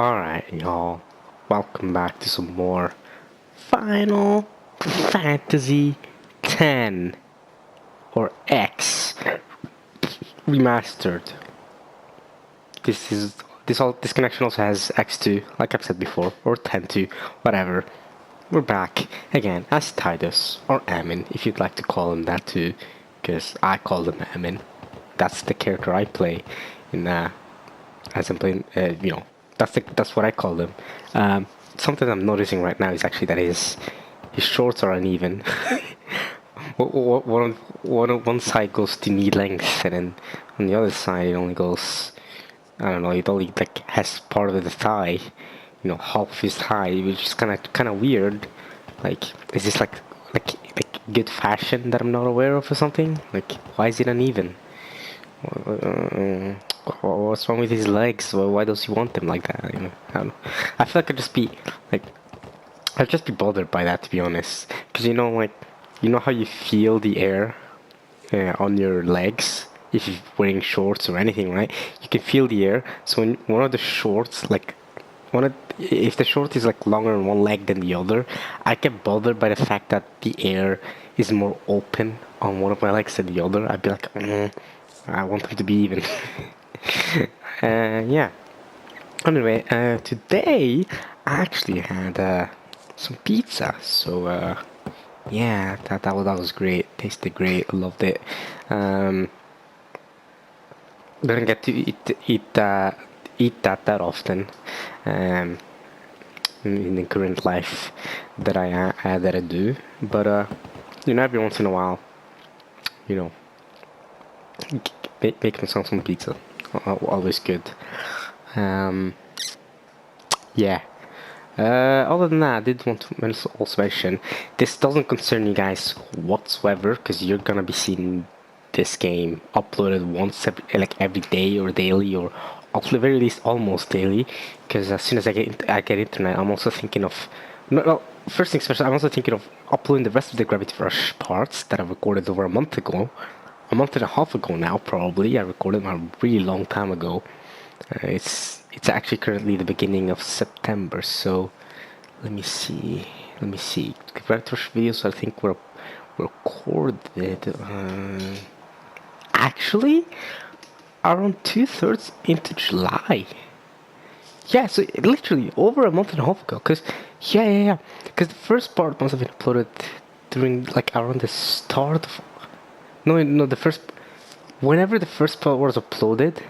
Alright, y'all. Welcome back to some more Final Fantasy X or X Remastered. This connection also has X2, like I've said before, or 10.2, whatever. We're back again as Titus or Amin, if you'd like to call him that too, because I call him Amin. That's the character I play in as I'm playing. That's what I call him. Something I'm noticing right now is actually that his shorts are uneven. One side goes to knee length, and then on the other side it only goes. I don't know. It only has part of the thigh, half his thigh, which is kind of weird. Like, is this like good fashion that I'm not aware of or something? Like, why is it uneven? What's wrong with his legs? Why does he want them like that? I don't know. I feel like I'd just be bothered by that, to be honest. Because you know how you feel the air on your legs if you're wearing shorts or anything, right? You can feel the air. So when one of the shorts, if the short is like longer on one leg than the other, I get bothered by the fact that the air is more open on one of my legs than the other. I'd be like, I want them to be even. Yeah. Anyway, today I actually had some pizza, so yeah, that was great. Tasted great. I loved it. Didn't get to eat that often. In the current life that I do, but every once in a while, make myself some pizza. Always good. Yeah. Other than that, I did want to also mention, this doesn't concern you guys whatsoever, because you're gonna be seeing this game uploaded once every day or daily, or at the very least almost daily, because as soon as I get internet, I'm also thinking of first things first, I'm also thinking of uploading the rest of the Gravity Rush parts that I recorded over a month and a half ago now. Probably I recorded them a really long time ago. It's actually currently the beginning of September, so let me see. Gravity Rush videos I think were recorded actually around 2/3 into July. Yeah, so literally over a month and a half ago. Cause because the first part must have been uploaded during around the start of the first. Whenever the first part was uploaded,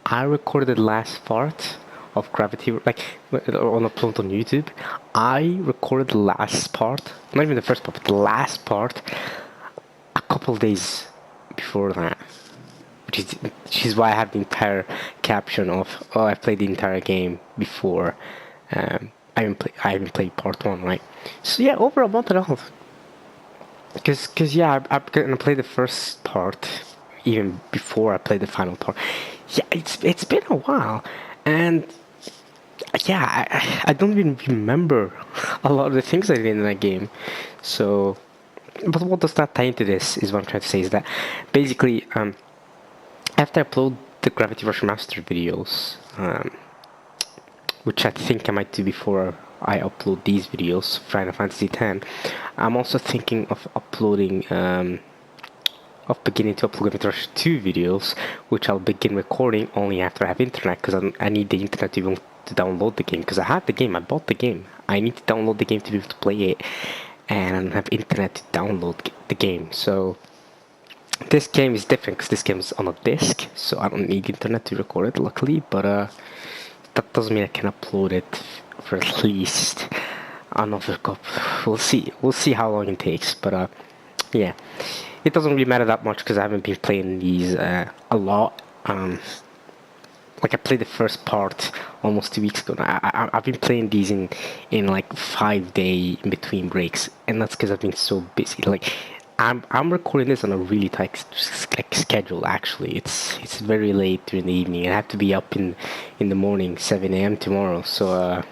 I recorded the last part of Gravity, on upload on YouTube. I recorded the last part, not even the first part, but the last part, a couple days before that. Which is why I have the entire caption of, I played the entire game before. I haven't played part 1, right? So yeah, over a month and a half. Cause yeah, I'm gonna play the first part even before I play the final part. Yeah, it's been a while, and yeah, I don't even remember a lot of the things I did in that game. So, but what does that tie into this? Is what I'm trying to say is that basically, after I upload the Gravity Rush Master videos, which I think I might do before I upload these videos, Final Fantasy X, I'm also thinking of beginning to upload Gravity Rush 2 videos, which I'll begin recording only after I have internet, because I need the internet to download the game, because I have the game, I bought the game. I need to download the game to be able to play it, and I don't have internet to download the game, so this game is different because this game is on a disc, so I don't need internet to record it, luckily, but that doesn't mean I can upload it for at least another couple. We'll see how long it takes, but yeah, it doesn't really matter that much because I haven't been playing these a lot. I played the first part almost 2 weeks ago. I've been playing these in 5-day in between breaks, and that's because I've been so busy. I'm recording this on a really tight schedule. Actually, it's very late during the evening. I have to be up in the morning, 7 a.m. tomorrow. So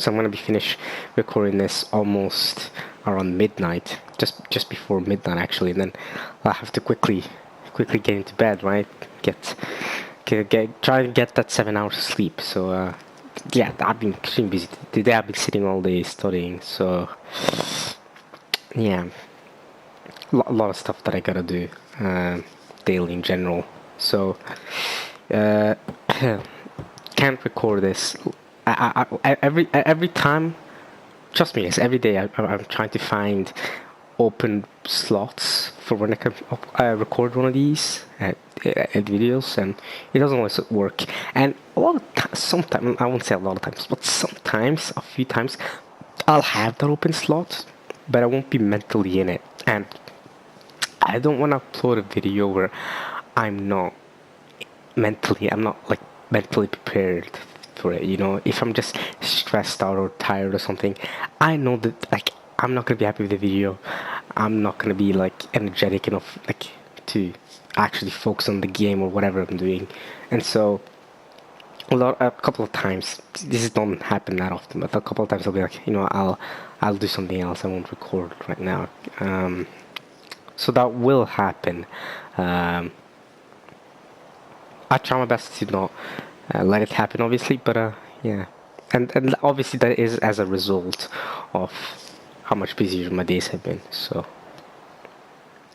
I'm gonna be finished recording this almost around midnight, just before midnight actually, and then I'll have to quickly get into bed, right? Get try to get that 7 hours of sleep. So yeah, I've been extremely busy today. I've been sitting all day studying. So yeah, a lot of stuff that I gotta do daily in general. So uh, can't record this. Every time. Trust me, guys. Every day I'm trying to find open slots for when I can record one of these videos, and it doesn't always work. And a lot of times, sometimes I won't say a lot of times, but sometimes, a few times, I'll have that open slot, but I won't be mentally in it, and I don't want to upload a video where I'm not mentally prepared for it. You know, if I'm just stressed out or tired or something, I know that like I'm not gonna be happy with the video. I'm not gonna be like energetic enough like to actually focus on the game or whatever I'm doing. And so a couple of times, this don't happen that often, but a couple of times I'll be like, you know, I'll do something else. I won't record right now. So that will happen. I try my best to not let it happen, obviously, but yeah, and obviously that is as a result of how much busier my days have been. So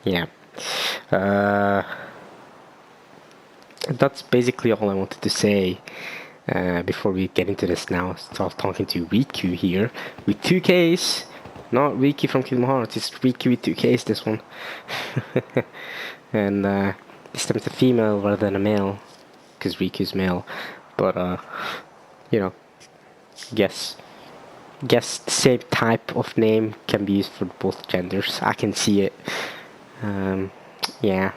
yeah, that's basically all I wanted to say. Before we get into this now, start talking to Riku here with 2Ks, not Riku from Kingdom Hearts, it's Riku with 2Ks, this one. And this time it's a female rather than a male, because Riku's male, but you know, guess the same type of name can be used for both genders. I can see it. Yeah.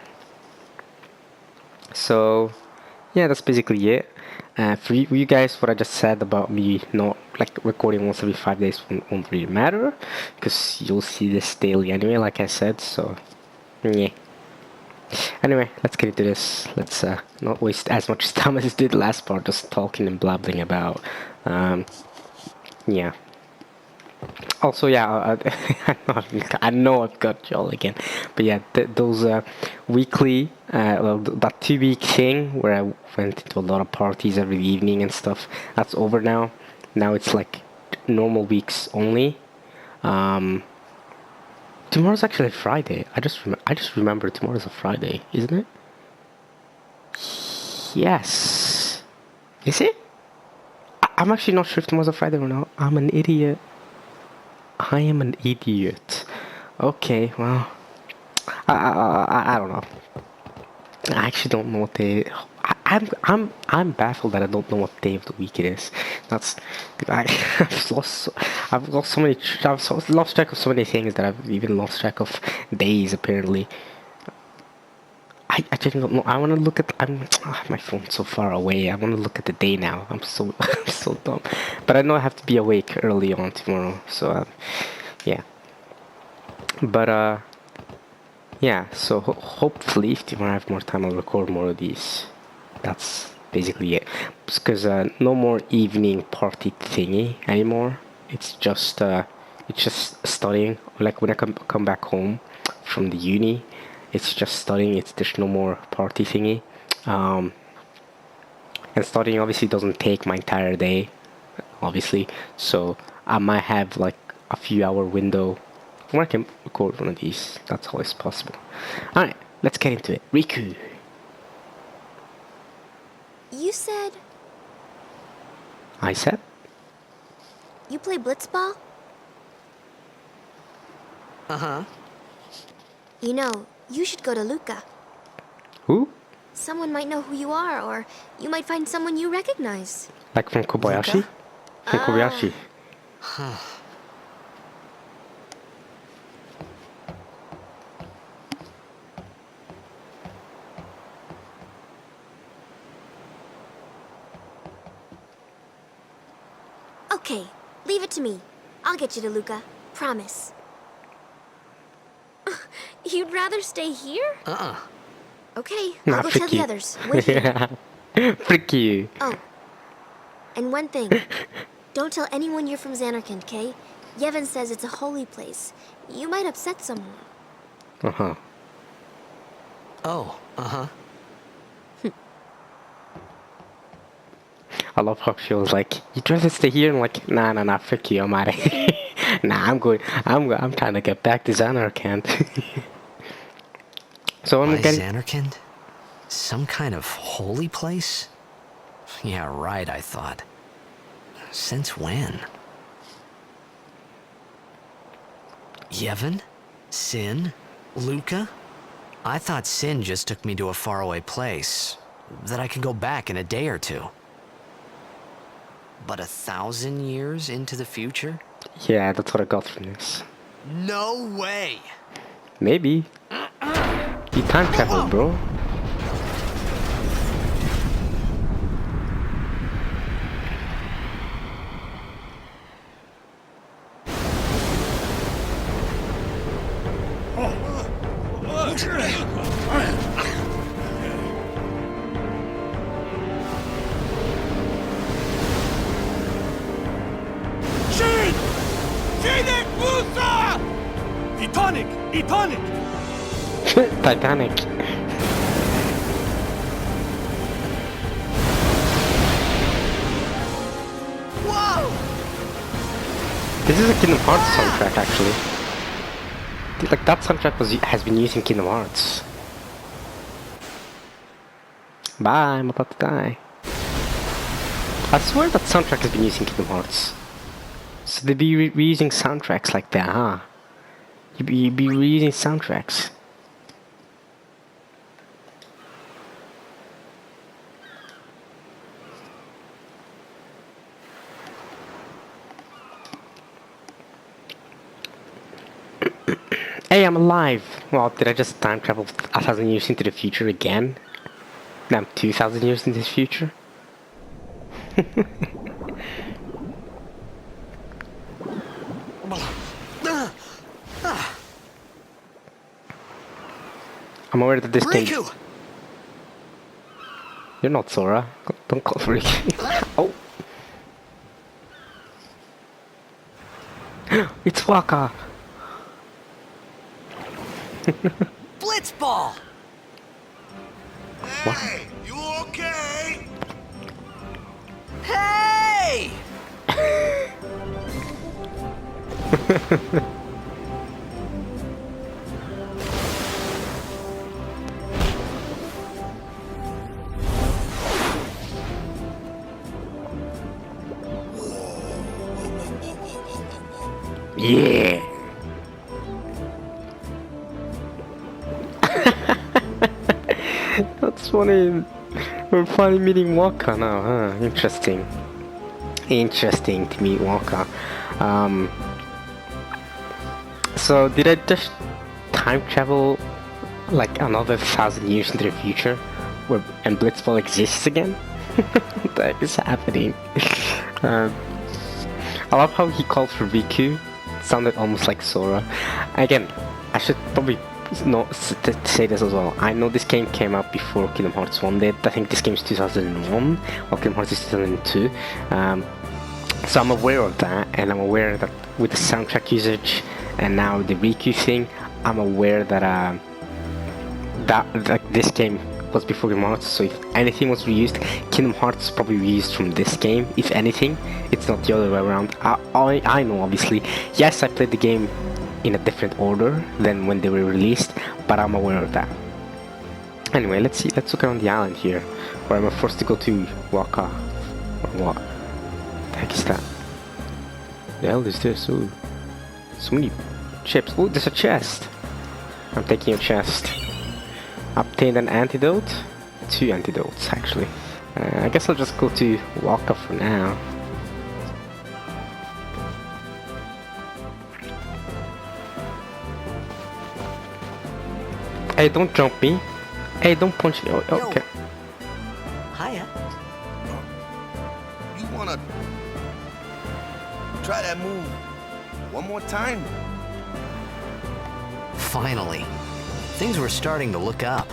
So yeah, that's basically it. For you guys, what I just said about me not like recording once every 5 days won't really matter, because you'll see this daily anyway, like I said. So yeah. Anyway, let's get into this. Let's not waste as much time as I did last part, just talking and blabbling about. Yeah. Also, yeah, I know I've got y'all again, but yeah, those weekly, that 2 week thing where I went into a lot of parties every evening and stuff, that's over now. Now it's like normal weeks only. Tomorrow's actually Friday. I just remember tomorrow's a Friday, isn't it? Yes. Is it? I'm actually not sure if tomorrow's a Friday or not. I'm an idiot. I am an idiot. Okay, well, I don't know. I actually don't know what day. I'm baffled that I don't know what day of the week it is. That's I've lost so many. Lost track of so many things that I've even lost track of days. Apparently, I just don't know. I want to look at. My phone's so far away. I want to look at the day now. I'm so I'm so dumb. But I know I have to be awake early on tomorrow. So yeah. But yeah. So hopefully, if tomorrow I have more time, I'll record more of these. That's basically it. Because no more evening party thingy anymore. It's just studying. Like when I come back home from the uni, it's just studying. There's no more party thingy. And studying obviously doesn't take my entire day, obviously. So I might have like a few hour window where I can record one of these. That's always possible. Alright, let's get into it. Riku. You said... I said? You play blitzball? Uh-huh. You know, you should go to Luca. Who? Someone might know who you are, or you might find someone you recognize. Like from Kobayashi? Luca? From Kobayashi. Okay, leave it to me. I'll get you to Luca. Promise. You'd rather stay here? Okay, Nah, I'll go tell the you. others. Wait here. Frick you. Oh, and one thing. Don't tell anyone you're from Xanarkand, okay? Yevon says it's a holy place. You might upset someone. Uh-huh. Oh, uh-huh. I love how she was like, "You'd rather stay here?" And like, nah, fuck you, I'm out of here. Nah, I'm going. I'm trying to get back to Xanarkand. So I'm Why getting. Xanarkand? Some kind of holy place? Yeah, right, I thought. Since when? Yevon? Sin? Luca? I thought Sin just took me to a faraway place, that I could go back in a day or two. But 1,000 years into the future? Yeah, that's what I got from this. No way! Maybe. You time travel, bro. Titanic! Titanic. Whoa! This is a Kingdom Hearts soundtrack, actually. Like that soundtrack has been used in Kingdom Hearts. Bye, I'm about to die. I swear that soundtrack has been used in Kingdom Hearts. So they'd be reusing soundtracks like that, huh? You'd be reusing soundtracks. Hey, I'm alive! Well, did I just time travel 1,000 years into the future again? Now I'm 2,000 years into the future? I'm aware that this game... Riku! You're not Sora. Don't call for Riku. Oh! It's Wakka! Blitzball! Hey, you okay? Hey! Yeah! That's funny. We're finally meeting Wakka now, huh? Interesting. Interesting to meet Wakka. So did I just time travel like another 1,000 years into the future, where and Blitzball exists again? What the heck is happening? I love how he called for Riku. It sounded almost like Sora. Again, I should probably say this as well. I know this game came out before Kingdom Hearts 1 did. I think this game is 2001, while Kingdom Hearts is 2002. So I'm aware of that, and I'm aware that with the soundtrack usage and now the Riku thing, I'm aware that that this game was before Kingdom Hearts. So if anything was reused, Kingdom Hearts is probably reused from this game. If anything, it's not the other way around. I know, obviously. Yes, I played the game in a different order than when they were released, but I'm aware of that. Anyway, let's look around the island here, where I'm forced to go to Wakka. Or what? The heck is that? The hell is this? Ooh, so many chips. Oh, there's a chest. I'm taking a chest. Obtained an antidote. 2 antidotes, actually. I guess I'll just go to Wakka for now. Hey, don't jump me. Hey, don't punch me. Oh, okay. Hiya. You wanna try that move one more time? Finally. Things were starting to look up.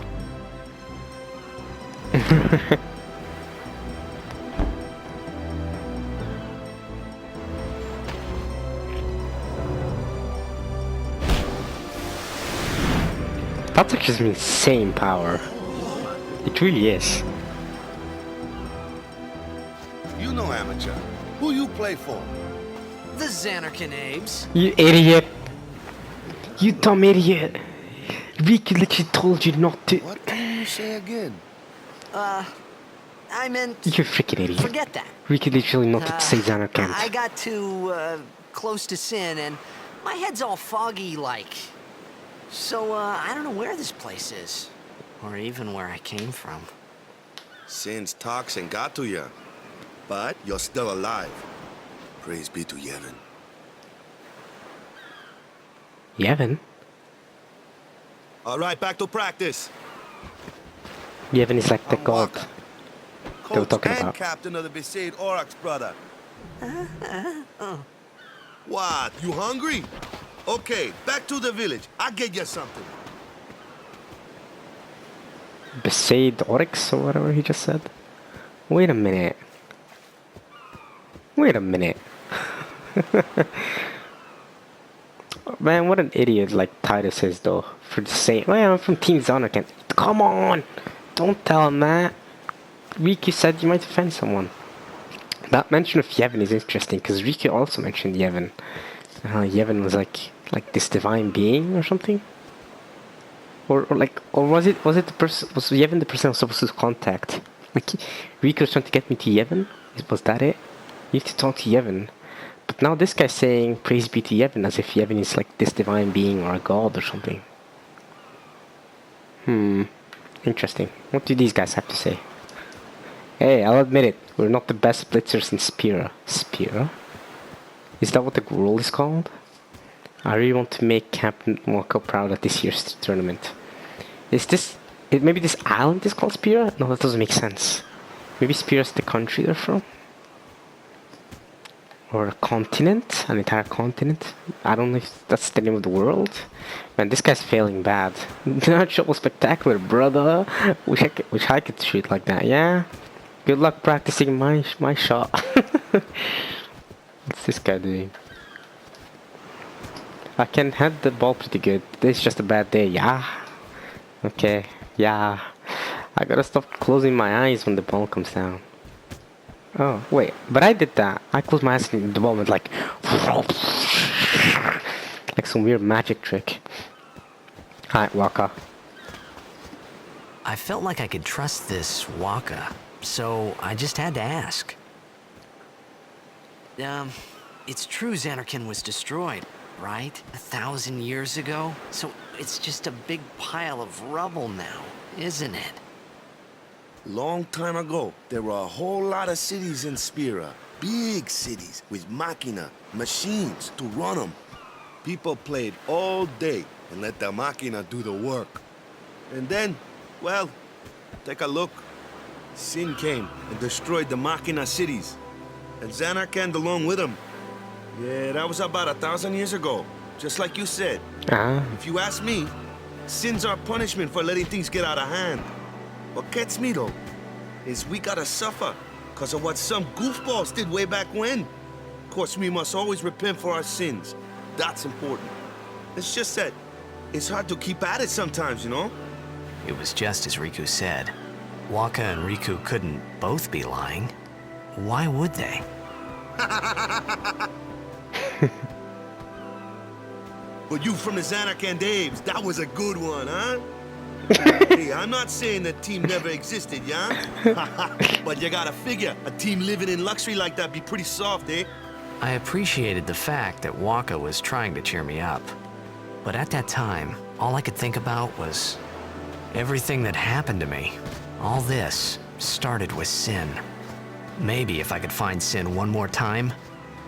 That's actually some insane power. It really is. know, amateur. Who you play for? The Xanarkin Abes. You idiot! You dumb idiot! Ricky literally told you not to. What can you say again? I meant... You freaking idiot. Forget that. Ricky literally not to say Xanarkand. I got too, close to Sin, and my head's all foggy, like. So, I don't know where this place is. Or even where I came from. Sin's toxin got to you. But you're still alive. Praise be to Yevon. Yevon? All right, back to practice. Yevon is like the I'm god Wakka, they were coach talking and about. captain of the Besaid Aurochs, brother. What? You hungry? Okay, back to the village. I'll get you something. Besaid Oryx or whatever he just said. Wait a minute. Wait a minute. Man, what an idiot like Titus is though. For just saying, well, I'm from Team Xanarkand. Come on! Don't tell him that. Riku said you might offend someone. That mention of Yevon is interesting because Riku also mentioned Yevon. Yevon was like this divine being or something. Or was it the person? Was Yevon the person I was supposed to contact? Like Riku was trying to get me to Yevon. Was that it? You have to talk to Yevon. But now this guy's saying praise be to Yevon as if Yevon is like this divine being or a god or something. Interesting. What do these guys have to say? Hey, I'll admit it. We're not the best blitzers in Spira. Spira? Is that what the role is called? I really want to make Captain Wakka proud at this year's tournament. Is this... maybe this island is called Spira? No, that doesn't make sense. Maybe Spira's the country they're from? Or a continent? An entire continent? I don't know if that's the name of the world. Man, this guy's failing bad. Not show spectacular, brother. Wish I could shoot like that, yeah? Good luck practicing my shot. What's this guy doing? I can head the ball pretty good. This is just a bad day, yeah? Okay, yeah. I gotta stop closing my eyes when the ball comes down. Oh, wait, but I did that. I closed my eyes and the ball went like... like some weird magic trick. Hi, Wakka. I felt like I could trust this Wakka, so I just had to ask. It's true Xanarkand was destroyed, right? 1,000 years ago? So it's just a big pile of rubble now, isn't it? Long time ago, there were a whole lot of cities in Spira. Big cities with machina, machines to run them. People played all day and let the machina do the work. And then, well, take a look. Sin came and destroyed the machina cities. And Xanarkand along with him. Yeah, that was about 1,000 years ago. Just like you said. If you ask me, Sin's our punishment for letting things get out of hand. What gets me, though, is we gotta suffer because of what some goofballs did way back when. Of course, we must always repent for our sins. That's important. It's just that it's hard to keep at it sometimes, you know? It was just as Riku said. Wakka and Riku couldn't both be lying. Why would they? But you from the Xanarkand Abes, that was a good one, huh? Hey, I'm not saying that team never existed, yeah? But you gotta figure, a team living in luxury like that be pretty soft, eh? I appreciated the fact that Wakka was trying to cheer me up. But at that time, all I could think about was everything that happened to me. All this started with Sin. Maybe if I could find Sin one more time,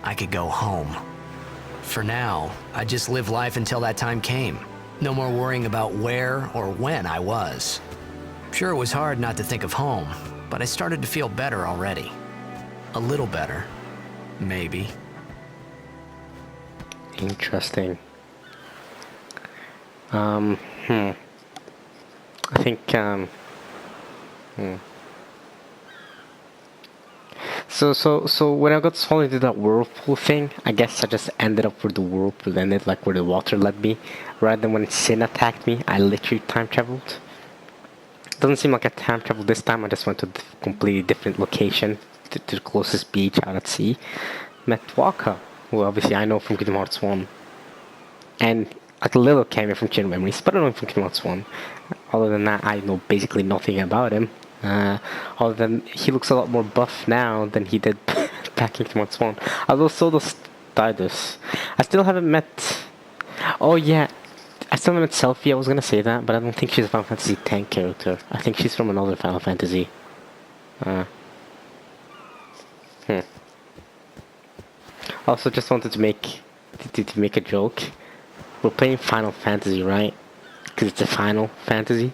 I could go home. For now, I just live life until that time came. No more worrying about where or when I was. Sure, it was hard not to think of home, but I started to feel better already. A little better. Maybe. Interesting. I think, So when I got swallowed into that whirlpool thing, I guess I just ended up where the whirlpool ended, like where the water led me, rather than when Sin attacked me. I literally time traveled. Doesn't seem like I time traveled this time. I just went to a completely different location. to the closest beach out at sea. Met Wakka, who obviously I know from Kingdom Hearts 1. And like a little cameo from Chain of Memories, but I don't know him from Kingdom Hearts 1. Other than that, I know basically nothing about him. Other than he looks a lot more buff now than he did back in Kingdom Hearts 1. Although so does Tidus. I still haven't met... Oh yeah, I still haven't met Selphie. I was gonna say that, but I don't think she's a Final Fantasy X character. I think she's from another Final Fantasy. Also, just wanted to make a joke. We're playing Final Fantasy, right? Because it's a Final Fantasy.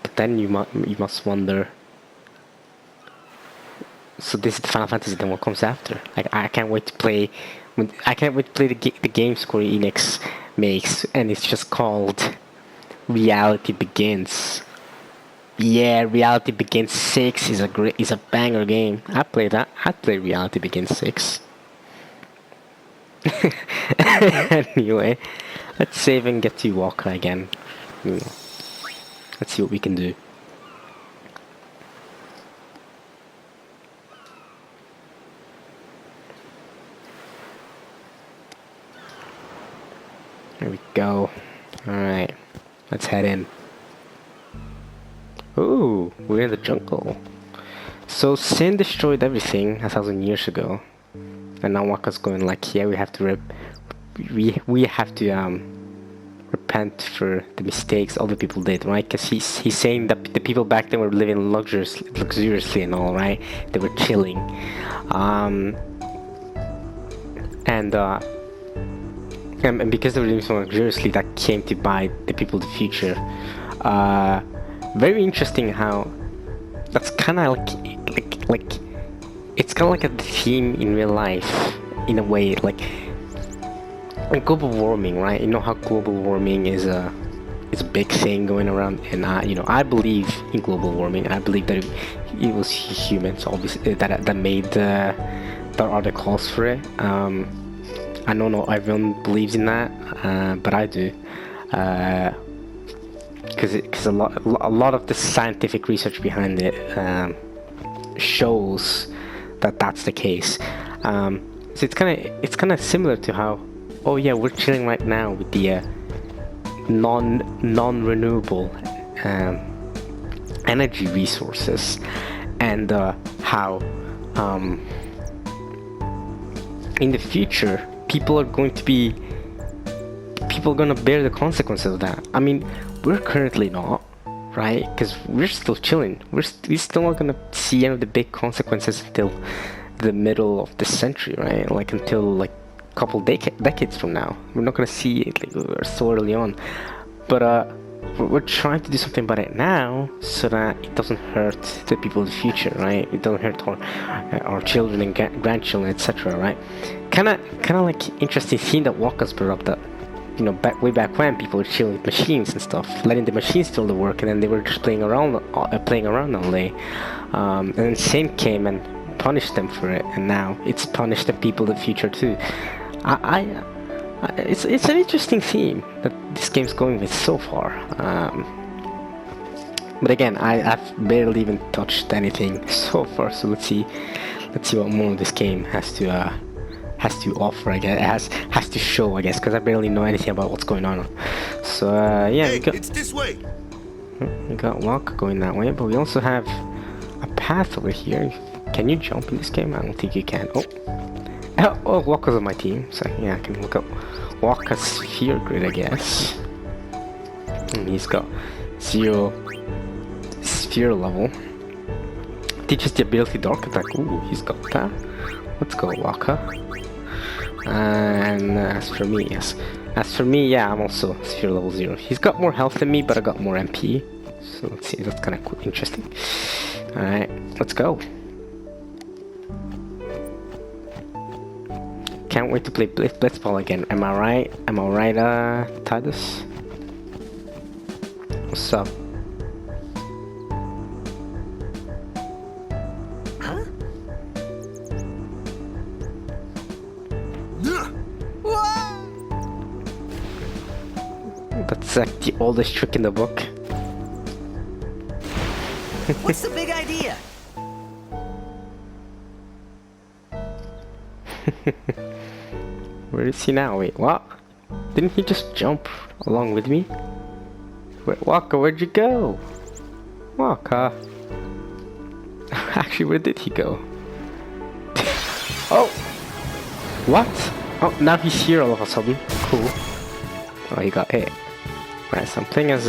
But then you must wonder. So this is the Final Fantasy. Then what comes after? Like I can't wait to play. I can't wait to play the game Square Enix makes, and it's just called Reality Begins. Yeah, Reality Begins 6 is a banger game. I play that. I'd play Reality Begins 6. Anyway, let's save and get to Wakka again. Let's see what we can do. There we go. Alright, let's head in. Ooh, we're in the jungle. So Sin destroyed everything 1,000 years ago. And now Wakka's going like, yeah, we have to repent for the mistakes other people did, right? Because he's saying that the people back then were living luxuriously and all, right? They were chilling, and because they were living so luxuriously, that came to bite the people of the future. Very interesting how that's kind of like it's kind of like a theme in real life, in a way, like global warming, right? You know how global warming is a big thing going around, and I believe in global warming. I believe that it was humans, obviously, that made that are the cause for it. I know not everyone believes in that, but I do, because a lot of the scientific research behind it shows that that's the case. So it's kind of similar to how, oh yeah, we're chilling right now with the non-renewable energy resources, and how in the future people are going to bear the consequences of that. I mean, we're currently not, right? Because we're still chilling. We're still not gonna see any of the big consequences until the middle of the century, right? Like until like a couple decades from now. We're not gonna see it like so early on. But we're trying to do something about it now, so that it doesn't hurt the people of the future, right? It doesn't hurt our children and grandchildren, etc., right? Kind of like interesting thing that Wakka's brought up, that way back when people were chilling with machines and stuff, letting the machines do all the work, and then they were just playing around all day. And then Saint came and punished them for it, and now it's punished the people of the future too. It's an interesting theme that this game's going with so far. But again, I've barely even touched anything so far. So let's see what more of this game has to offer. I guess has to show. I guess, because I barely know anything about what's going on. So yeah, hey, it's this way. We got Wakka going that way, but we also have a path over here. Can you jump in this game? I don't think you can. Oh, Wakka's on my team, so yeah, I can look up Wakka's sphere grid, I guess. And he's got 0 sphere level. Teaches the ability Dark Attack. Ooh, he's got that. Let's go, Wakka. And as for me, yeah, I'm also sphere level 0. He's got more health than me, but I got more MP. So let's see, that's kind of cool, interesting. Alright, let's go. Can't wait to play Blitzball again. Am I right? Tidus? What's up? Huh? That's like the oldest trick in the book. What's the big idea? Where is he now? Wait, what? Didn't he just jump along with me? Wait, Wakka, where'd you go? Wakka. Actually, where did he go? Oh! What? Oh, now he's here all of a sudden. Cool. Oh, he got hit. Right, so I'm playing as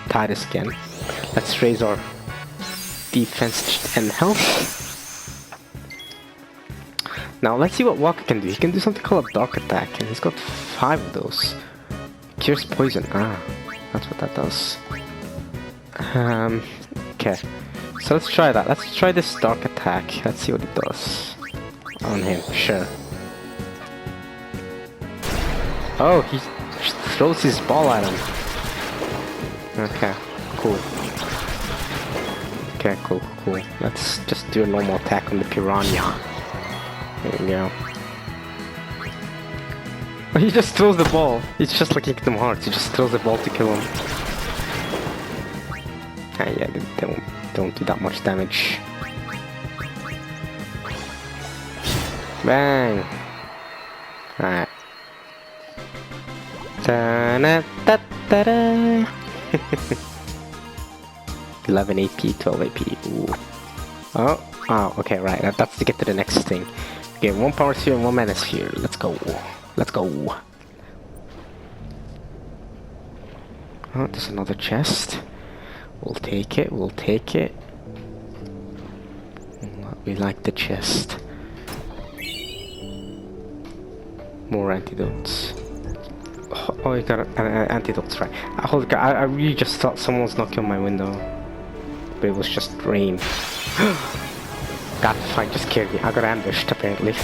Titus again. Let's raise our defense and health. Now let's see what Wakka can do. He can do something called a dark attack, and he's got 5 of those. Cures poison. Ah, that's what that does. Okay. So let's try that. Let's try this dark attack. Let's see what it does on him. Sure. Oh, he throws his ball at him. Okay, cool. Okay, cool. Let's just do a normal attack on the piranha. There we go. Oh, he just throws the ball. It's just like Kingdom Hearts. He just throws the ball to kill him. Ah, yeah, they don't do that much damage. Bang! Alright. 11 AP, 12 AP. Ooh. Oh, okay, right. That's to get to the next thing. Okay, 1 power sphere and 1 mana sphere. Let's go. Oh, there's another chest. We'll take it. We like the chest. More antidotes. Oh, you got antidotes, right. I really just thought someone was knocking on my window. But it was just rain. That fight just scared me. I got ambushed, apparently.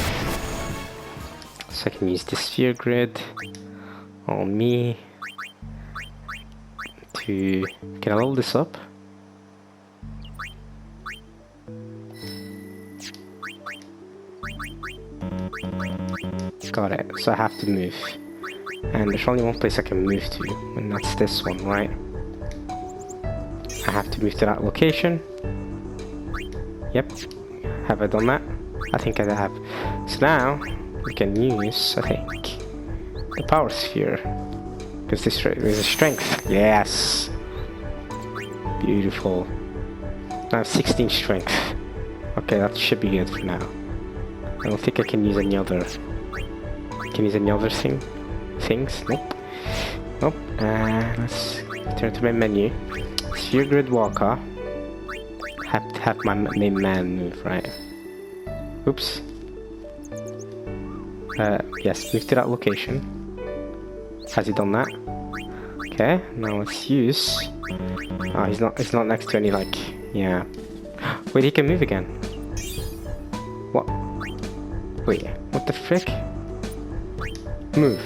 So I can use the sphere grid on me. Can I level this up? Got it. So I have to move. And there's only one place I can move to, and that's this one, right? I have to move to that location. Yep. Have I done that? I think I have. So now we can use, I think, the power sphere. Because this is a strength. Yes! Beautiful. I have 16 strength. Okay, that should be good for now. I don't think I can use any other... things? Nope. Let's turn to my menu. Sphere grid Wakka. Have to have my main man move, right? Oops. Yes, move to that location. Has he done that? Okay, now let's use... Oh, he's not next to any, like... Yeah. Wait, he can move again. What? Wait, what the frick? Move.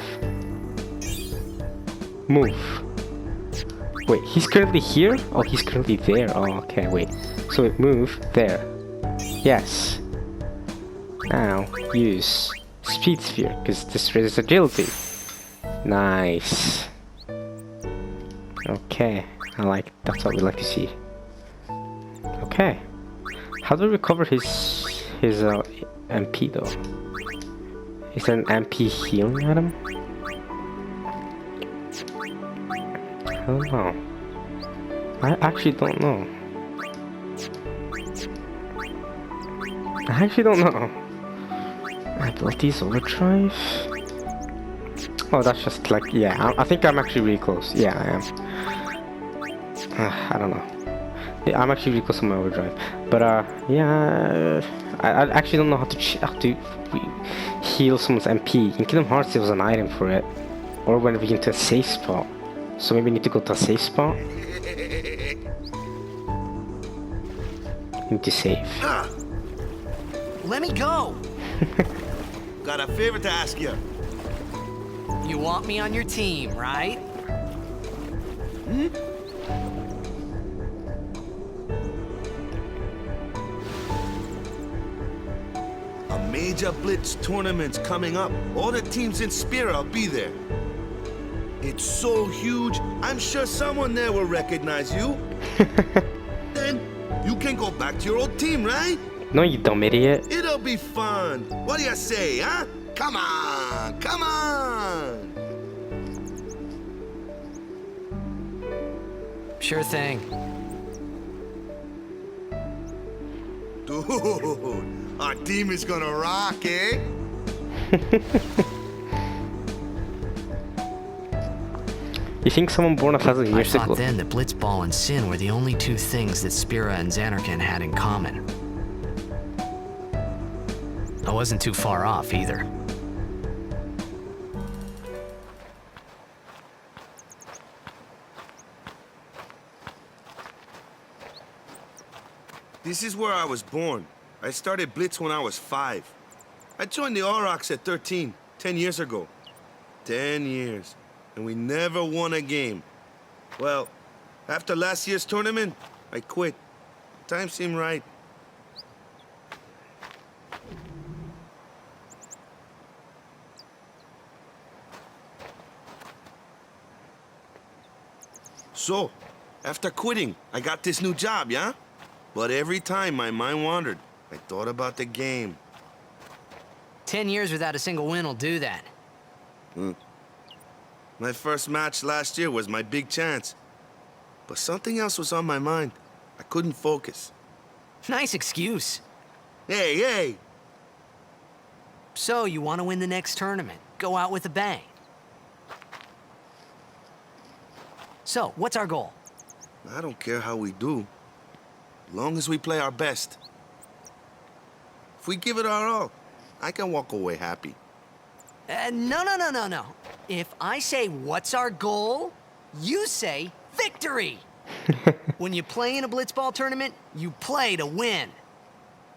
Wait, he's currently here? Oh, he's currently there. Oh, okay, wait. So it move there. Yes. Now, use speed sphere, because this raises agility. Nice. Okay, that's what we like to see. Okay. How do we recover his MP though? Is there an MP healing at him? I don't know. I actually don't know. Abilities overdrive? Oh, that's just like, yeah, I think I'm actually really close. Yeah, I am. I don't know. Yeah, I'm actually really close to my overdrive. But, yeah, I actually don't know how to heal someone's MP. In Kingdom Hearts, there was an item for it. Or when we get into a safe spot. So maybe we need to go to a safe spot. Need to save. Let me go! Got a favor to ask you. You want me on your team, right? A major blitz tournament's coming up. All the teams in Spira will be there. It's so huge, I'm sure someone there will recognize you. Then you can go back to your old team, right? No, you dumb idiot. It'll be fun. What do you say, huh? Come on, come on. Sure thing. Dude, our team is gonna rock, eh? You think someone born 1,000 I years ago? thought then that Blitzball and Sin were the only two things that Spira and Xanarkand had in common. I wasn't too far off either. This is where I was born. I started Blitz when I was 5. I joined the Aurochs at 13, 10 years ago. 10 years. And we never won a game. Well, after last year's tournament, I quit. Time seemed right. So, after quitting, I got this new job, yeah? But every time my mind wandered, I thought about the game. 10 years without a single win will do that. My first match last year was my big chance. But something else was on my mind. I couldn't focus. Nice excuse. Hey, hey! So, you want to win the next tournament? Go out with a bang. So, what's our goal? I don't care how we do. As long as we play our best. If we give it our all, I can walk away happy. No. If I say, what's our goal? You say, victory! When you play in a blitzball tournament, you play to win.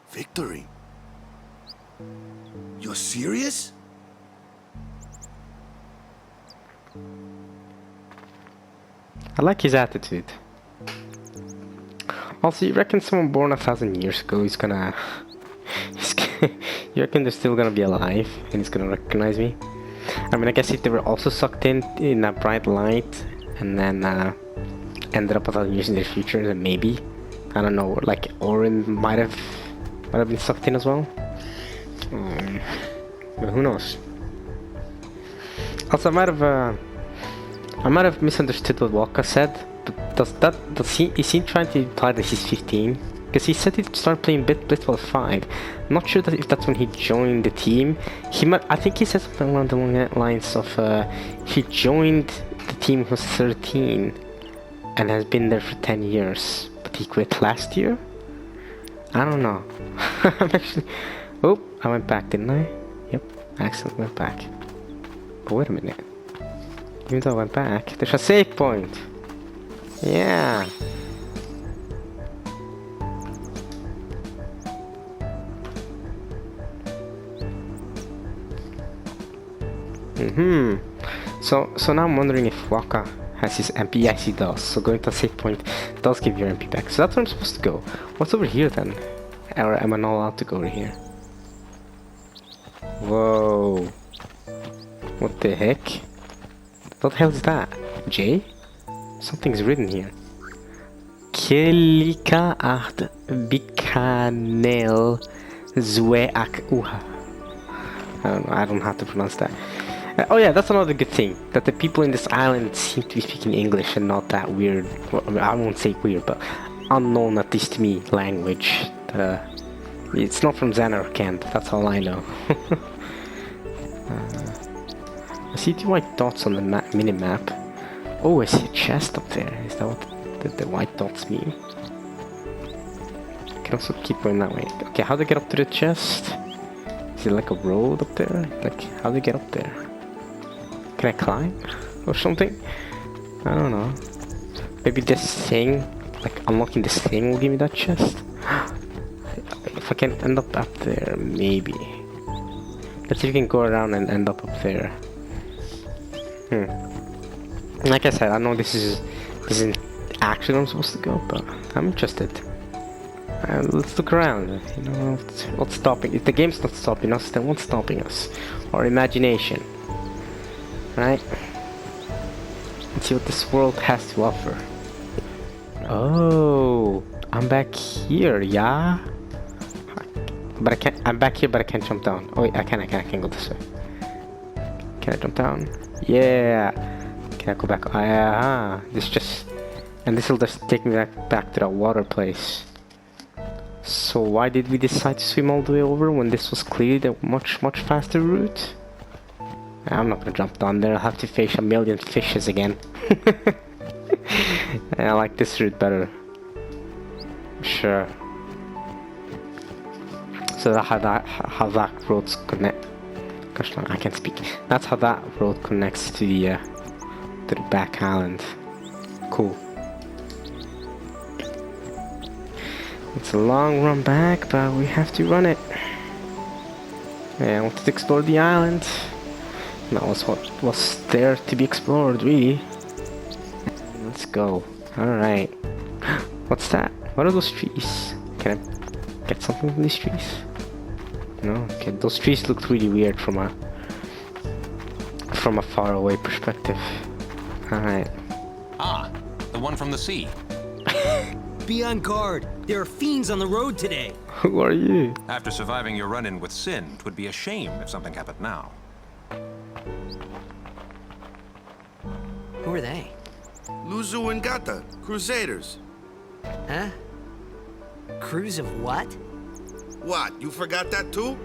Victory? You're serious? I like his attitude. Also, you reckon someone born 1,000 years ago is gonna... you reckon they're still gonna be alive and he's gonna recognize me? I mean, I guess if they were also sucked in a bright light and then ended up 1,000 years in the future, then maybe. I don't know, like Orin might have been sucked in as well. But who knows? Also, I might have misunderstood what Wakka said. But is he trying to imply that he's 15? Because he said he started playing Blitzball 5. I'm not sure that if that's when he joined the team. I think he said something along the lines of he joined the team when he was 13 and has been there for 10 years. But he quit last year? I don't know. I'm actually... Oh, I went back, didn't I? Yep, I accidentally went back. But wait a minute. Even though I went back, there's a save point. Yeah. So now I'm wondering if Wakka has his MP. Yes, he does. So going to a save point does give your MP back. So that's where I'm supposed to go. What's over here then? Or am I not allowed to go over here? Whoa. What the heck? What the hell is that? J? Something's written here. Kelika acht bikanel zweak uha. I don't know, I don't know how to pronounce that. Oh yeah, that's another good thing. That the people in this island seem to be speaking English and not that weird, well, I mean, I won't say weird, but unknown, at least to me, language. It's not from Xanarkand, that's all I know. I see 2 white dots on the mini-map. Oh, I see a chest up there. Is that what the white dots mean? I can also keep going that way. Okay, how do I get up to the chest? Is it like a road up there? Like, how do I get up there? Can I climb? Or something? I don't know. Maybe this thing, like unlocking this thing will give me that chest? If I can end up there, maybe. Let's see if we can go around and end up there. Like I said, I know this isn't actually where I'm supposed to go, but I'm interested. Let's look around. You know, what's stopping? If the game's not stopping us, then what's stopping us? Our imagination, right? Let's see what this world has to offer. Oh, I'm back here, yeah? But I can't, I'm back here, but I can't jump down. Oh, wait, I can go this way. Can I jump down? Yeah. Can I go back? This just, and this will just take me back to that water place. So why did we decide to swim all the way over when this was clearly a much faster route? I'm not gonna jump down there. I'll have to face a million fishes again. I like this route better. Sure. So that's how that road's connect. Gosh, I can't speak. That's how that road connects to the back island. Cool. It's a long run back, but we have to run it. Yeah, I wanted to explore the island. That was what was there to be explored, really. Let's go. Alright. What's that? What are those trees? Can I get something from these trees? No? Okay, those trees looked really weird from a far away perspective. Alright. Ah, the one from the sea. Be on guard. There are fiends on the road today. Who are you? After surviving your run-in with Sin, it would be a shame if something happened now. Who are they? Luzu and Gata, Crusaders. Huh? Crews of what? What, you forgot that too?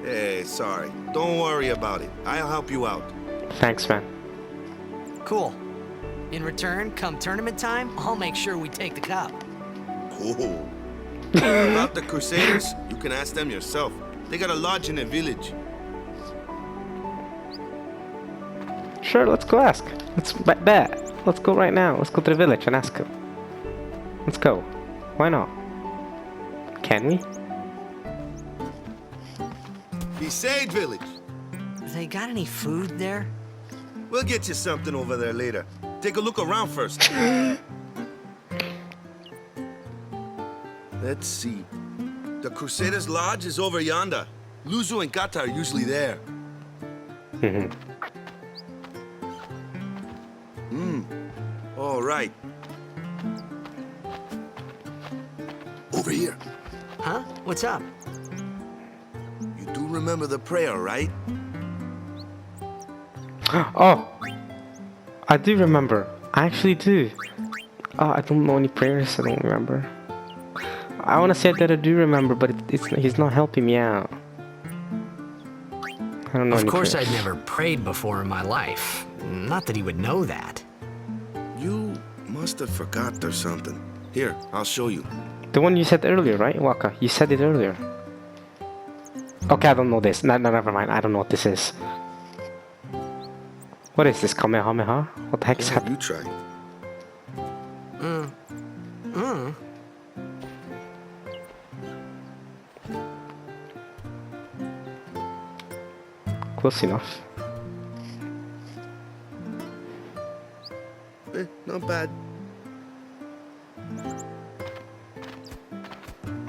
Hey, sorry. Don't worry about it. I'll help you out. Thanks, man. Cool. In return, come tournament time, I'll make sure we take the cup. Cool. About the Crusaders, you can ask them yourself. They got a lodge in a village. Sure, let's go ask. Let's bet. Let's go right now. Let's go to the village and ask him. Let's go. Why not? Can we? The Sage Village. They got any food there? We'll get you something over there later. Take a look around first. Let's see. The Crusaders' Lodge is over yonder. Luzu and Gata are usually there. All right. Over here. Huh? What's up? You do remember the prayer, right? Oh! I do remember. I actually do. Oh, I don't know any prayers. I don't remember. I want to say that I do remember, but he's not helping me out. I don't know. Of any course, prayers. I'd never prayed before in my life. Not that he would know that. You must have forgot or something. Here, I'll show you. The one you said earlier, right, Wakka? You said it earlier. Okay, I don't know this. No, never mind. I don't know what this is. What is this? Kamehameha? What the heck is Yeah, happening? you try. Close enough. Not bad.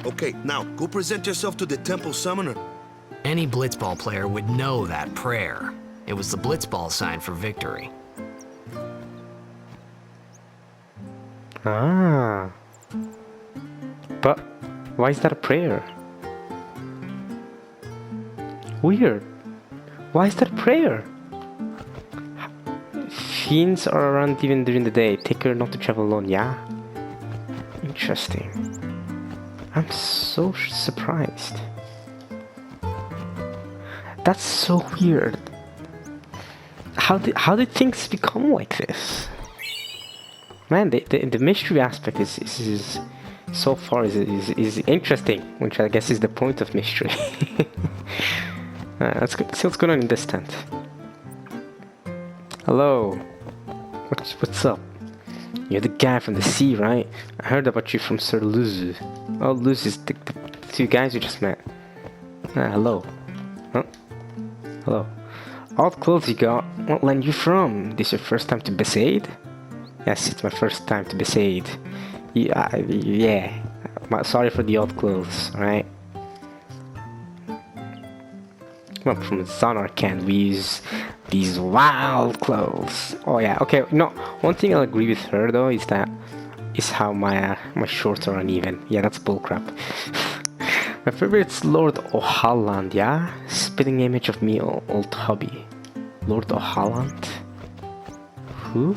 Okay, now go present yourself to the temple summoner. Any blitzball player would know that prayer. It was the blitzball sign for victory. Ah. But why is that a prayer? Weird. Why is that a prayer? Fiends are around even during the day. Take care not to travel alone, yeah? Interesting. I'm so surprised. That's so weird. How did things become like this? Man, the mystery aspect is so far is interesting, which I guess is the point of mystery. Let's see what's going on in this tent. Hello. What's up? You're the guy from the sea, right? I heard about you from Sir Luzu. Oh, Luzu's the two guys you just met. Hello. Huh? Hello. All the clothes you got, what land you from? This your first time to Besaid? Yes, it's my first time to Besaid. Yeah. Sorry for the old clothes, alright? Come on, from Zonarkand, we use these wild clothes. Oh yeah, okay, no, one thing I'll agree with her though is that is how my shorts are uneven. Yeah, that's bullcrap. My favorite's Lord O'Halland, yeah? Spitting image of me, old hobby. Lord O'Halland? Who?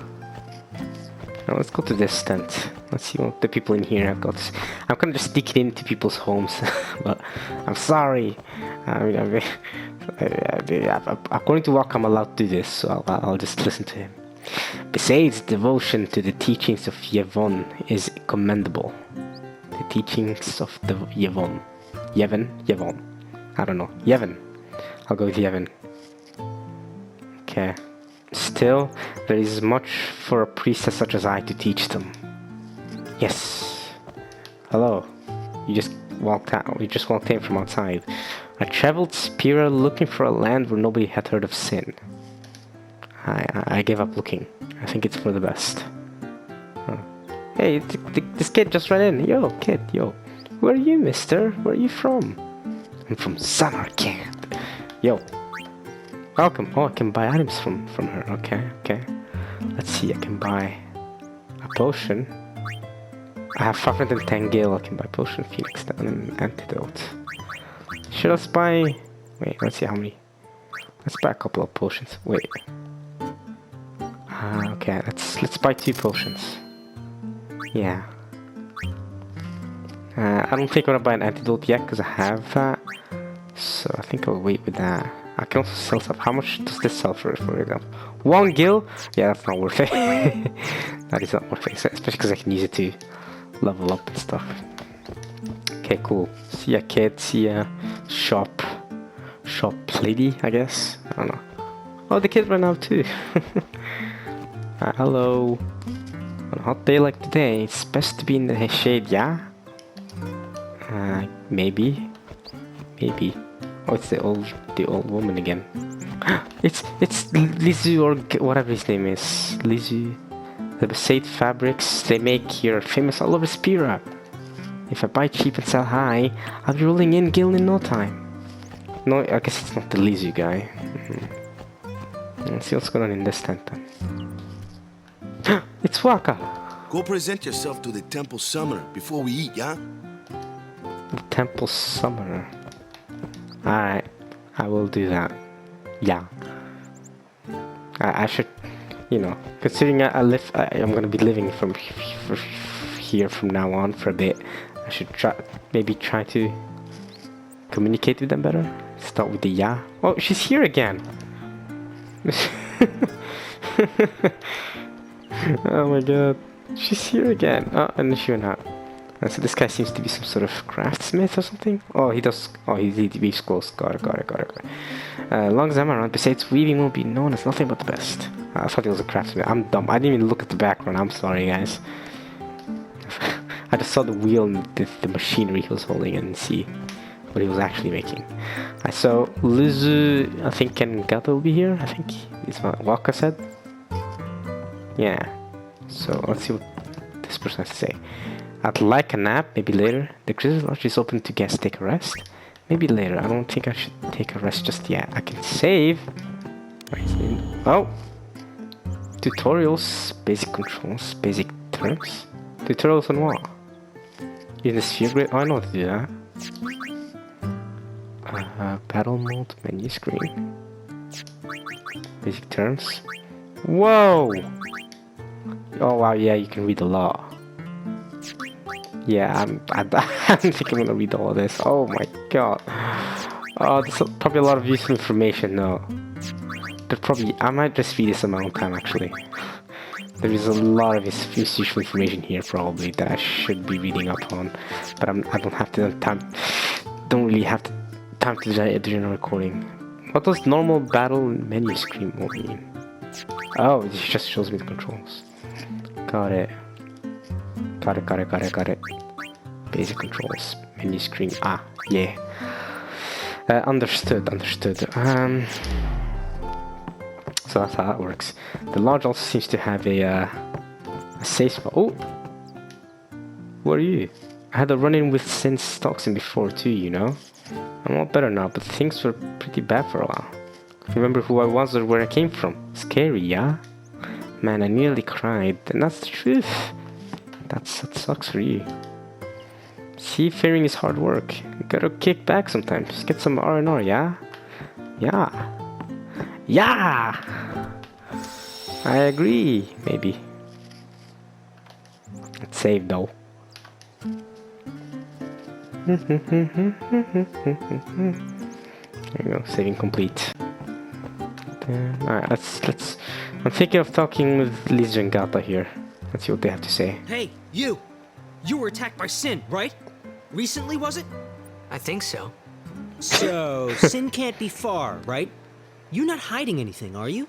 Now let's go to this tent. Let's see what the people in here have got. I'm kind of just sneaking into people's homes, but I'm sorry. According to Wakka, I'm allowed to do this, so I'll just listen to him. Besides, devotion to the teachings of Yevon is commendable. The teachings of the Yevon. Yevon. I don't know. Yevon. I'll go with Yevon. Okay. Still, there is much for a priestess such as I to teach them. Yes. Hello. You just walked out. You just walked in from outside. I traveled Spira looking for a land where nobody had heard of sin. I gave up looking. I think it's for the best. Oh. Hey, this kid just ran in. Yo, kid, yo. Who are you, mister? Where are you from? I'm from Samarkand. Yo. Welcome. Oh, I can buy items from her. Okay. Let's see, I can buy a potion. I have 510 gil, I can buy potion, phoenix down, and antidote. Should I buy... Wait, let's see how many. Let's buy a couple of potions. Wait. Okay, let's buy 2 potions. Yeah. I don't think I'm gonna buy an antidote yet because I have that. So I think I'll wait with that. I can also sell stuff. How much does this sell for example? 1 gil? Yeah, that's not worth it. That is not worth it, especially because I can use it to level up and stuff. Okay, cool. See ya, kid. See ya, shop lady, I guess. I don't know. Oh, the kid ran out too. Hello. On a hot day like today, it's best to be in the shade, yeah? Maybe. Oh, it's the old woman again. It's Lizu or whatever his name is. Lizu. The Besaid fabrics they make here are famous all over Spira. If I buy cheap and sell high, I'll be rolling in gil in no time. No, I guess it's not the Lizu guy. Let's see what's going on in this tent then. It's Wakka! Go present yourself to the temple summoner before we eat, yeah? The temple summoner. Alright, I will do that. Yeah. I should, you know, considering I'm gonna be living from here from now on for a bit. I should maybe try to communicate with them better. Start with the yeah. Oh, she's here again. Oh my god, she's here again. Oh, and then she went out. So this guy seems to be some sort of craftsmith or something. Oh, he does. Oh, he weaves clothes. Got it. Long as I'm around, besides weaving will be known as nothing but the best. I thought he was a craftsmith. I'm dumb. I didn't even look at the background. I'm sorry, guys. I just saw the wheel and the machinery he was holding and see what he was actually making. I saw Lizu, I think, and Gata will be here. I think is what Wakka said. Yeah. So let's see what this person has to say. I'd like a nap, maybe later. The Crystal Lodge is open to guests take a rest. Maybe later. I don't think I should take a rest just yet. I can save. Oh! Tutorials, basic controls, basic terms. Tutorials on what? In the sphere grid? Oh, I know how to do that. Battle mode, menu screen. Basic terms. Whoa! Oh wow, yeah, you can read the law. Yeah, I think I'm gonna read all of this. Oh my god. Oh, there's probably a lot of useful information though. I might just read this on my own time actually. There is a lot of useful information here probably that I should be reading up on. But I don't have to don't really have time to do that during a recording. What does normal battle menu screen mean? Oh, it just shows me the controls. Got it. Basic controls. Menu screen. Ah, yeah. Understood. So that's how that works. The lodge also seems to have a safe spot. Oh! Who are you? I had a run-in with Sin Stockson before too, you know? I'm all better now, but things were pretty bad for a while. Remember who I was or where I came from? Scary, yeah? Man, I nearly cried, and that's the truth. that sucks for you. Seafaring is hard work. You gotta kick back sometimes. Get some R&R, yeah? Yeah. Yeah! I agree, maybe. Let's save though. There you go, saving complete. Alright, let's. I'm thinking of talking with Liz and Gata here. Let's see what they have to say. Hey, you! You were attacked by Sin, right? Recently, was it? I think so. So, Sin can't be far, right? You're not hiding anything, are you?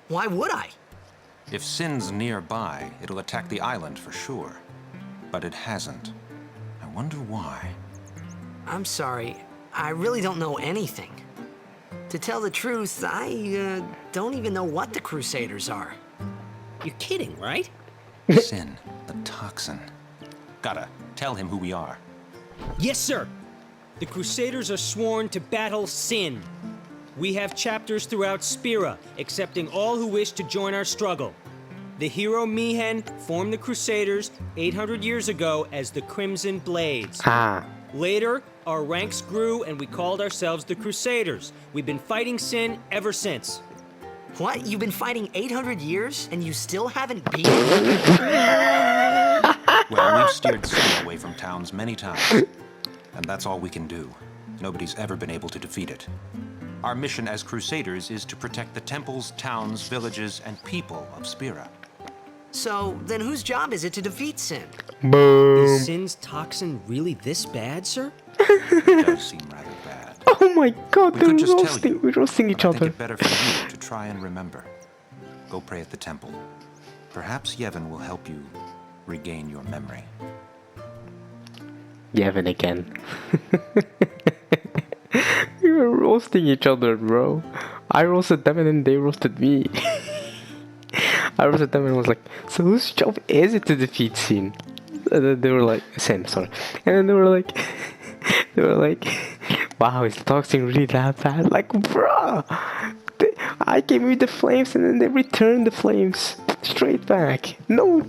Why would I? If Sin's nearby, it'll attack the island for sure. But it hasn't. I wonder why. I'm sorry. I really don't know anything. To tell the truth, I don't even know what the Crusaders are. You're kidding, right? Sin, the toxin. Gotta tell him who we are. Yes, sir! The Crusaders are sworn to battle Sin. We have chapters throughout Spira, accepting all who wish to join our struggle. The hero Mihen formed the Crusaders 800 years ago as the Crimson Blades. Ah. Later, our ranks grew and we called ourselves the Crusaders. We've been fighting Sin ever since. What? You've been fighting 800 years and you still haven't beaten? Well, we've steered Sin away from towns many times. And that's all we can do. Nobody's ever been able to defeat it. Our mission as Crusaders is to protect the temples, towns, villages, and people of Spira. So, then whose job is it to defeat Sin? Is Sin's toxin really this bad, sir? It does seem rather bad. Oh my god, We they're could just tell roasting, you, we're roasting each but I think other. it better for you to try and remember. Go pray at the temple. Perhaps Yevon will help you regain your memory. Yevon again. We were roasting each other, bro. I roasted them and then they roasted me. I roasted them and was like, so whose job is it to defeat Sin? And then they were like, Sin, sorry. And then they were like, wow, is the toxin really that bad? Like, bruh, I came with the flames and then they returned the flames straight back. No,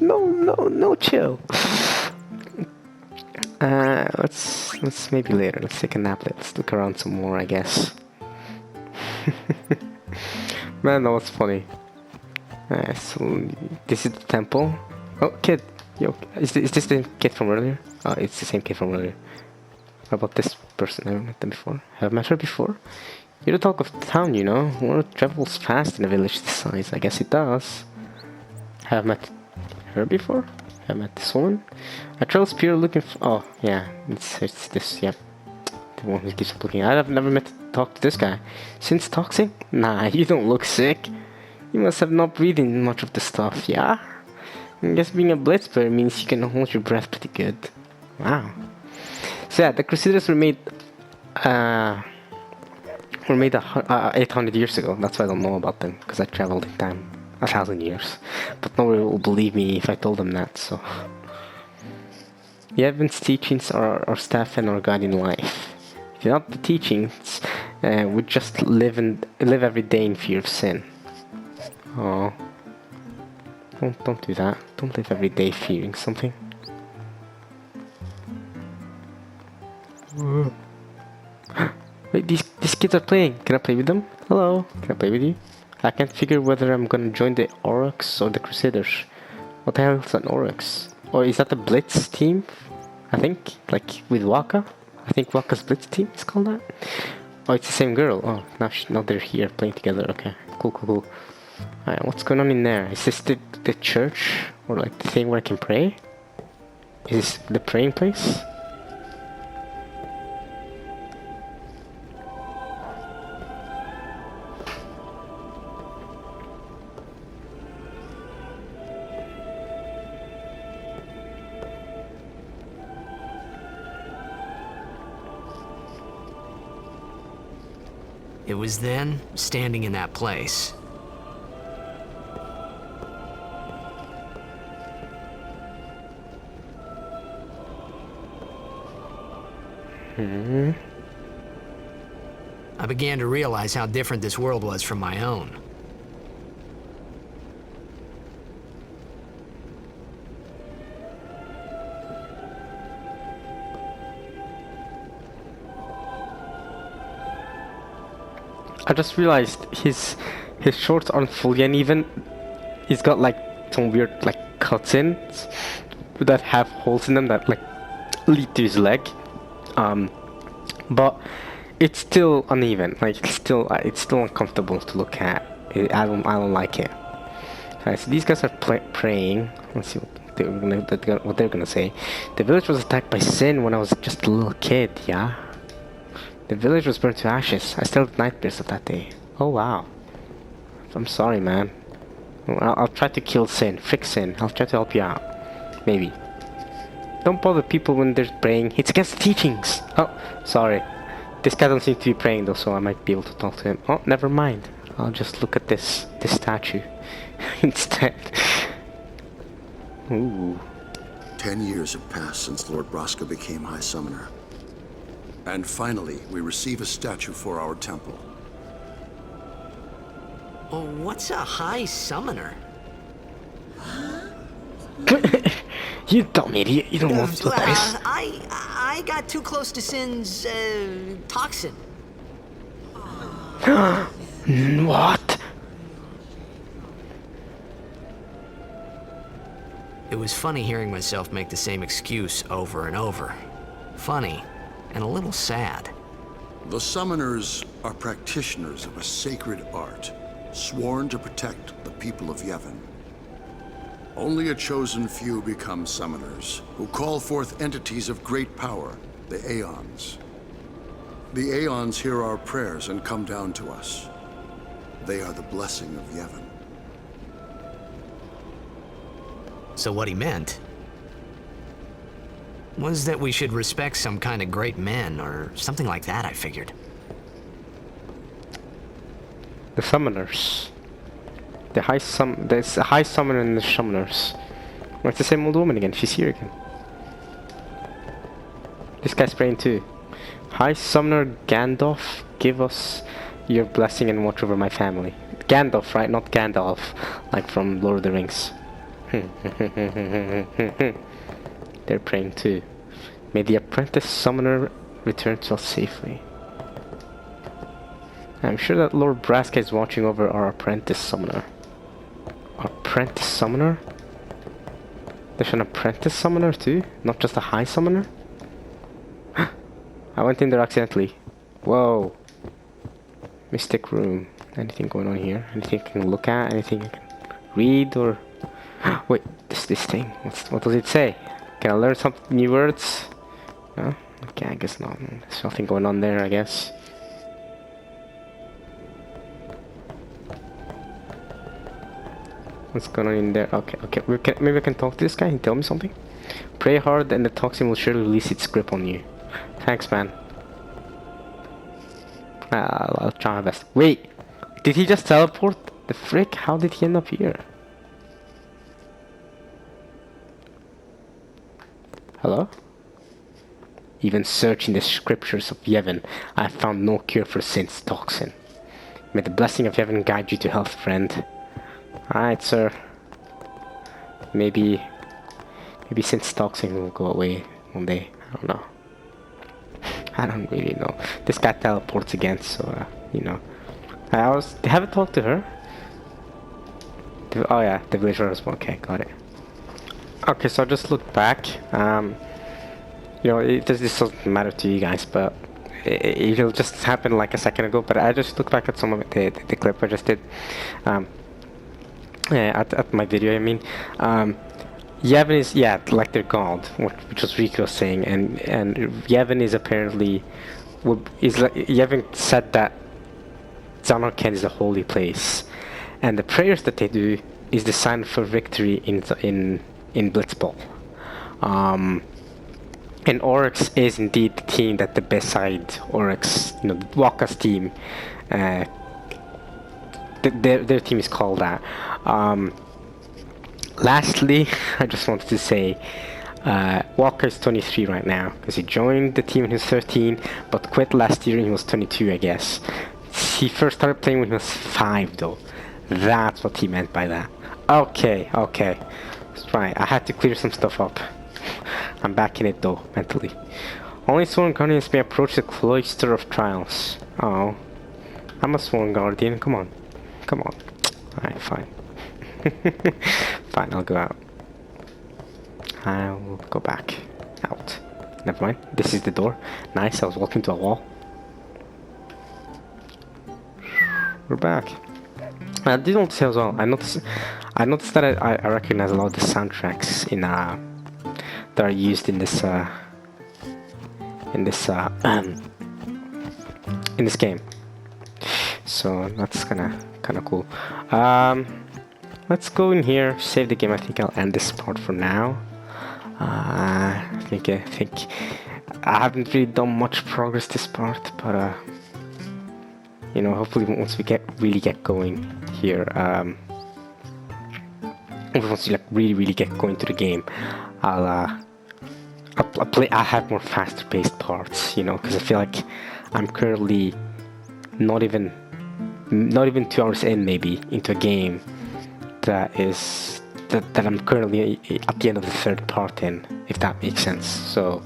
chill. Let's maybe later. Let's take a nap. Let's look around some more, I guess. Man, that was funny. So this is the temple. Oh, kid. Yo, is this the kid from earlier? Oh, it's the same kid from earlier. What about this person? I haven't met them before. Have I met her before? You're the talk of the town, you know. Word travels fast in a village this size. I guess it does. Have I met her before? Have I met this woman? I travel Spear looking for... Oh, yeah. It's this, yep. The one who keeps looking. I've never met to talk to this guy. Since toxic? Nah, you don't look sick. You must have not breathed in much of the stuff, yeah? I guess being a blitzbear means you can hold your breath pretty good. Wow. So yeah, the Crusaders were made 800 years ago. That's why I don't know about them, because I traveled in time 1,000 years. But nobody will believe me if I told them that, so... Yevon's teachings are our staff and our guide in life. Without the teachings, we just live every day in fear of sin. Oh, don't do that. Don't live every day fearing something. Wait, these kids are playing. Can I play with them? Hello, can I play with you? I can't figure whether I'm gonna join the Oryx or the Crusaders. What the hell is an Oryx? Or is that the Blitz team? I think, like with Wakka. I think Wakka's Blitz team is called that. Oh, it's the same girl. Oh, now they're here playing together. Okay, cool. Alright, what's going on in there? Is this the church? Or like the thing where I can pray? Is this the praying place? It was then, standing in that place, I began to realize how different this world was from my own. I just realized his shorts aren't fully uneven. He's got like some weird like cuts in that have holes in them that like lead to his leg. But it's still uneven. Like it's still uncomfortable to look at. I don't like it. Alright, so these guys are praying. Let's see what they're gonna say. The village was attacked by sin when I was just a little kid. Yeah. The village was burned to ashes. I still have nightmares of that day. Oh wow. I'm sorry, man. I'll try to kill sin. Frick sin. I'll try to help you out. Maybe. Don't bother people when they're praying. It's against the teachings. Oh, sorry. This guy doesn't seem to be praying though, so I might be able to talk to him. Oh, never mind. I'll just look at this statue instead. Ooh. 10 years have passed since Lord Braska became High Summoner. And finally, we receive a statue for our temple. Oh, what's a high summoner? You dumb idiot. You don't want to look this. I got too close to Sin's, toxin. What? It was funny hearing myself make the same excuse over and over. Funny, and a little sad. The Summoners are practitioners of a sacred art, sworn to protect the people of Yevon. Only a chosen few become Summoners, who call forth entities of great power, the Aeons. The Aeons hear our prayers and come down to us. They are the blessing of Yevon. So what he meant was that we should respect some kind of great men, or something like that, I figured. The summoners. There's a high summoner and the summoners. Well, it's the same old woman again. She's here again. This guy's praying too. High summoner Gandalf, give us your blessing and watch over my family. Gandalf, right? Not Gandalf, like from Lord of the Rings. They're praying too. May the apprentice summoner return to us safely. I'm sure that Lord Braska is watching over our apprentice summoner. Apprentice summoner? There's an apprentice summoner too? Not just a high summoner? I went in there accidentally. Whoa. Mystic room. Anything going on here? Anything I can look at? Anything I can read or... Wait, this thing. What does it say? Can I learn some new words? No? Okay, I guess not. There's nothing going on there, I guess. What's going on in there? Okay. Maybe I can talk to this guy and tell me something? Pray hard and the toxin will surely release its grip on you. Thanks, man. I'll try my best. Wait! Did he just teleport? The frick? How did he end up here? Hello? Even searching the scriptures of Yevon, I have found no cure for Sin's toxin. May the blessing of Yevon guide you to health, friend. Alright, sir. Maybe Sin's toxin will go away one day. I don't know. I don't really know. This guy teleports again, so, you know. I haven't talked to her. Oh yeah, the villager as well. Okay, got it. Okay, so I just looked back. You know, this doesn't matter to you guys, but it'll just happen like a second ago. But I just looked back at some of the clip I just did. At my video, I mean. Yevon is, like their god, which was Rico saying, and Yevon is apparently, Yevon said that Zanarkand is a holy place, and the prayers that they do is the sign for victory in Blitzball. And Oryx is indeed the team that the beside Oryx, you know, Wakka's team, their team is called that. Lastly, I just wanted to say, Wakka is 23 right now, because he joined the team when he was 13, but quit last year and he was 22, I guess. He first started playing when he was 5, though. That's what he meant by that. Okay. That's right, I had to clear some stuff up. I'm back in it, though, mentally. Only sworn guardians may approach the cloister of trials. Oh. I'm a sworn guardian. Come on. Come on. Alright, fine. Fine, I'll go out. I'll go back. Out. Never mind. This is the door. Nice, I was walking to a wall. We're back. I did want to say as well, I noticed that I recognize a lot of the soundtracks in that are used in this game. So that's kinda cool. Let's go in here, save the game. I think I'll end this part for now. I think I haven't really done much progress this part, but you know, hopefully once we really get going here, once you like really get going to the game, I'll have more faster paced parts, you know, because I feel like I'm currently not even 2 hours in maybe into a game that I'm currently at the end of the third part in, if that makes sense. So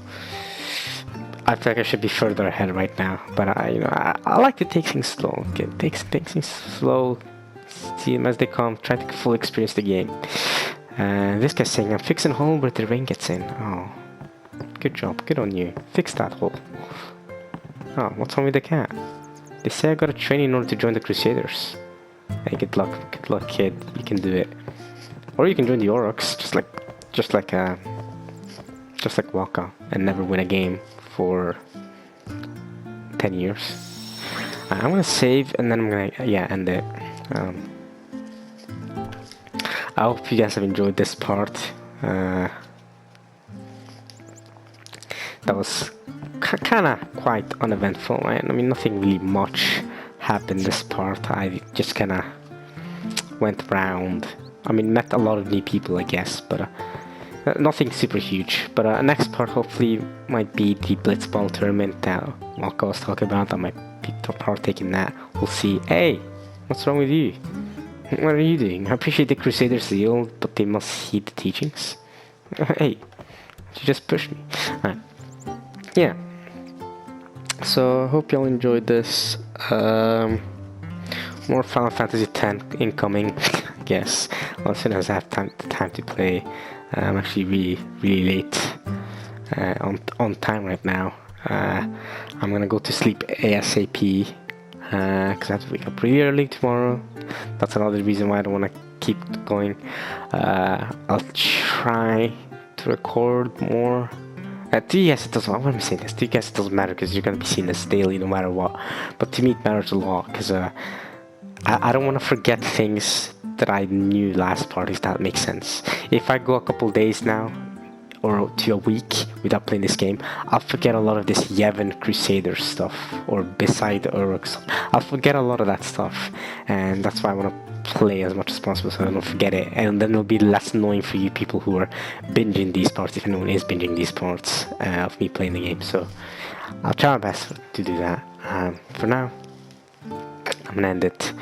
I feel like I should be further ahead right now, but I like to take things slow. Take things slow, see them as they come, try to fully experience the game. This guy's saying I'm fixing a hole where the rain gets in. Oh, good job, good on you. Fix that hole. Oh, what's wrong with the cat? They say I gotta train in order to join the Crusaders. Hey, good luck, kid. You can do it. Or you can join the Aurochs, just like Wakka, and never win a game for 10 years. I'm gonna save, and then I'm gonna end it. I hope you guys have enjoyed this part. That was kind of quite uneventful, right? I mean, nothing really much happened this part. I just kind of went around. I mean, met a lot of new people, I guess, but nothing super huge. But next part hopefully might be the Blitzball tournament that Wakka was talking about. I might be partaking in that. We'll see. Hey, what's wrong with you? What are you doing? I appreciate the Crusaders zeal, but they must heed the teachings. Hey, you just pushed me. Yeah. So, hope y'all enjoyed this. More Final Fantasy X incoming, I guess. Well, as soon as I have time to play. I'm actually really late on time right now. I'm gonna go to sleep ASAP because I have to wake up really early tomorrow. That's another reason why I don't want to keep going. I'll try to record more. To you guys it doesn't. Why am I saying this? To you guys it doesn't matter because you're gonna be seeing this daily no matter what. But to me it matters a lot because I don't want to forget things that I knew last part, if that makes sense. If I go a couple days now or to a week without playing this game, I'll forget a lot of this Yevon Crusader stuff or beside Uruk stuff. I'll forget a lot of that stuff, and that's why I want to play as much as possible so I don't forget it, and then it'll be less annoying for you people who are binging these parts, if anyone is binging these parts of me playing the game. So I'll try my best to do that. For now, I'm gonna end it.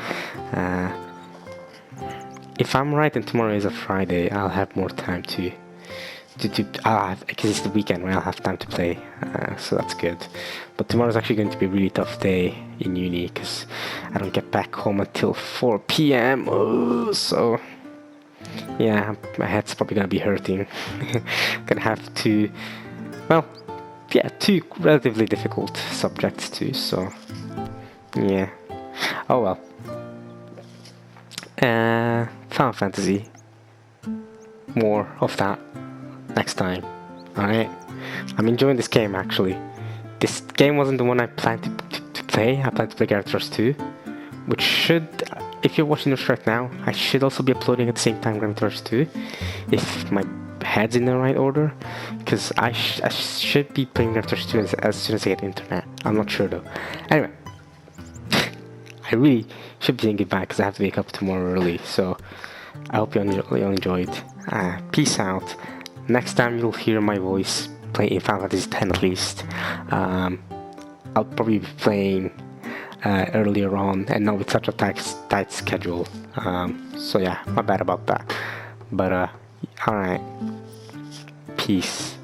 If I'm right and tomorrow is a Friday, I'll have more time to because it's the weekend where I'll have time to play, so that's good. But tomorrow's actually going to be a really tough day in uni because I don't get back home until 4 p.m. So yeah, my head's probably gonna be hurting. Gonna have to, well, yeah, 2 relatively difficult subjects too. So yeah, oh well. Final Fantasy, more of that next time. Alright, I'm enjoying this game actually. This game wasn't the one I planned to play. I planned to play Characters 2, which should, if you're watching this right now, I should also be uploading at the same time Characters 2, if my head's in the right order, because I should be playing Characters 2 as soon as I get internet. I'm not sure though. Anyway, I really should be saying goodbye because I have to wake up tomorrow early, so I hope you all enjoyed. Peace out. Next time you'll hear my voice playing in Final Fantasy X at least. I'll probably be playing earlier on and not with such a tight schedule. So yeah, my bad about that. But alright. Peace.